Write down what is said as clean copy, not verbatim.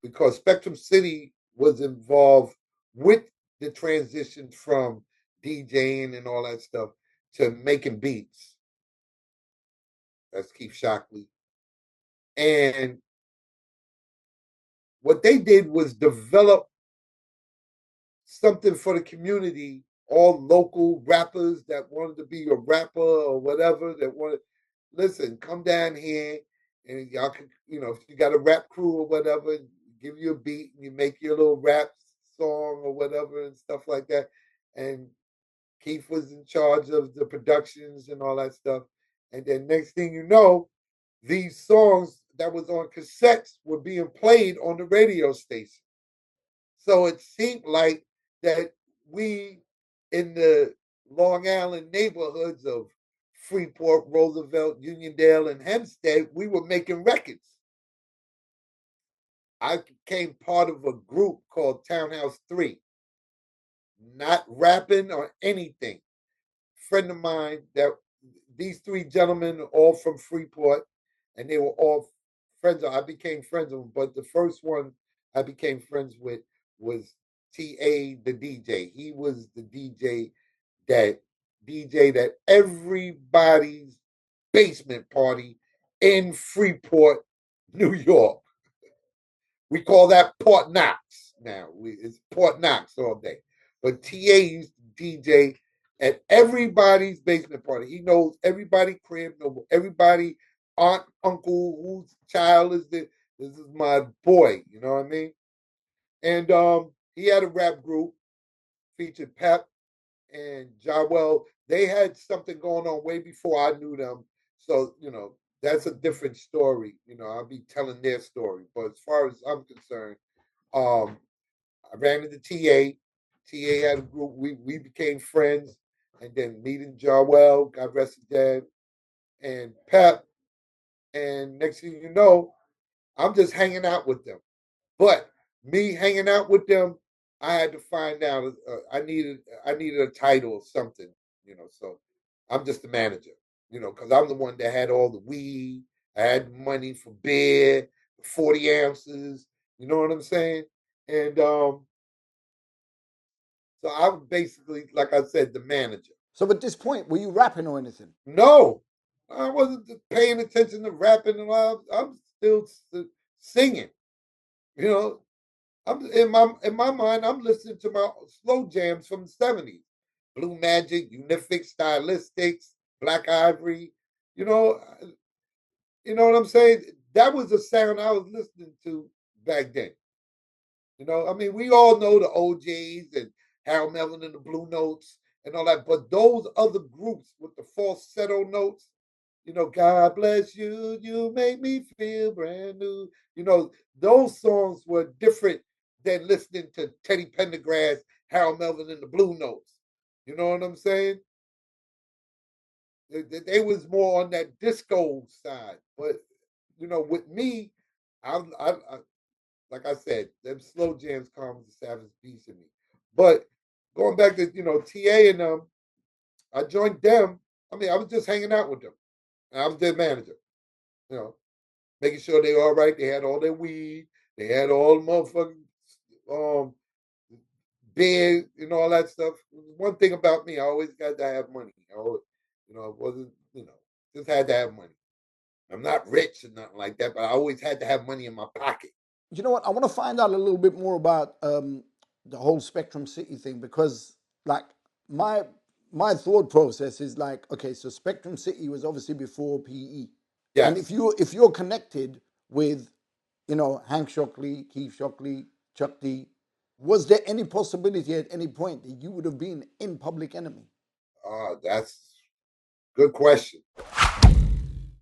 because Spectrum City was involved with the transition from DJing and all that stuff to making beats. That's Keith Shocklee. And what they did was develop something for the community, all local rappers that wanted to be a rapper or whatever that wanted, listen, come down here and y'all can, if you got a rap crew or whatever, give you a beat and you make your little rap song or whatever and stuff like that. And Keith was in charge of the productions and all that stuff. And then next thing you know, these songs that was on cassettes were being played on the radio station. So it seemed like that we in the Long Island neighborhoods of Freeport, Roosevelt, Uniondale, and Hempstead, we were making records. I became part of a group called Townhouse 3, not rapping or anything. Friend of mine that these three gentlemen are all from Freeport, and they were all friends. I became friends with them, but the first one I became friends with was TA, the DJ. He was the that DJ that everybody's basement party in Freeport, New York. We call that Port Knox now. It's Port Knox all day. But TA used to DJ at everybody's basement party. He knows everybody crib, know everybody aunt, uncle, whose child is this? This is my boy. You know what I mean? And he had a rap group featured Pep and Jarwell. They had something going on way before I knew them. So, that's a different story. I'll be telling their story. But as far as I'm concerned, um, I ran into TA. TA had a group. We became friends. And then meeting Jarwell, God rest his dead, and Pep. And next thing you know, I'm just hanging out with them. But me hanging out with them, I had to find out. I needed a title or something. So I'm just the manager. Because I'm the one that had all the weed. I had money for beer, 40 ounces. You know what I'm saying? And so I was basically, like I said, the manager. So at this point, were you rapping or anything? No, I wasn't paying attention to rapping and all. I'm still singing. You know, I'm in my mind. I'm listening to my slow jams from the '70s, Blue Magic, Unific, Stylistics, Black Ivory. You know, you know what I'm saying. That was the sound I was listening to back then. I mean, we all know the OJs and Harold Melvin and the Blue Notes and all that, but those other groups with the falsetto notes, God bless you, you make me feel brand new. Those songs were different than listening to Teddy Pendergrass, Harold Melvin, and the Blue Notes. You know what I'm saying? They was more on that disco side, but with me, I like I said, them slow jams calms the savage beast in me. But going back to TA and I joined them. I mean, I was just hanging out with them. And I was their manager. You know, making sure they all right. They had all their weed. They had all the motherfucking um beer and all that stuff. One thing about me, I always got to have money. It wasn't just had to have money. I'm not rich or nothing like that, but I always had to have money in my pocket. You know what? I want to find out a little bit more about the whole Spectrum City thing because, like, my my thought process is like, okay, so Spectrum City was obviously before PE, and Yes. if you're connected with, Hank Shockley, Keith Shockley, Chuck D, was there any possibility at any point that you would have been in Public Enemy? That's a good question.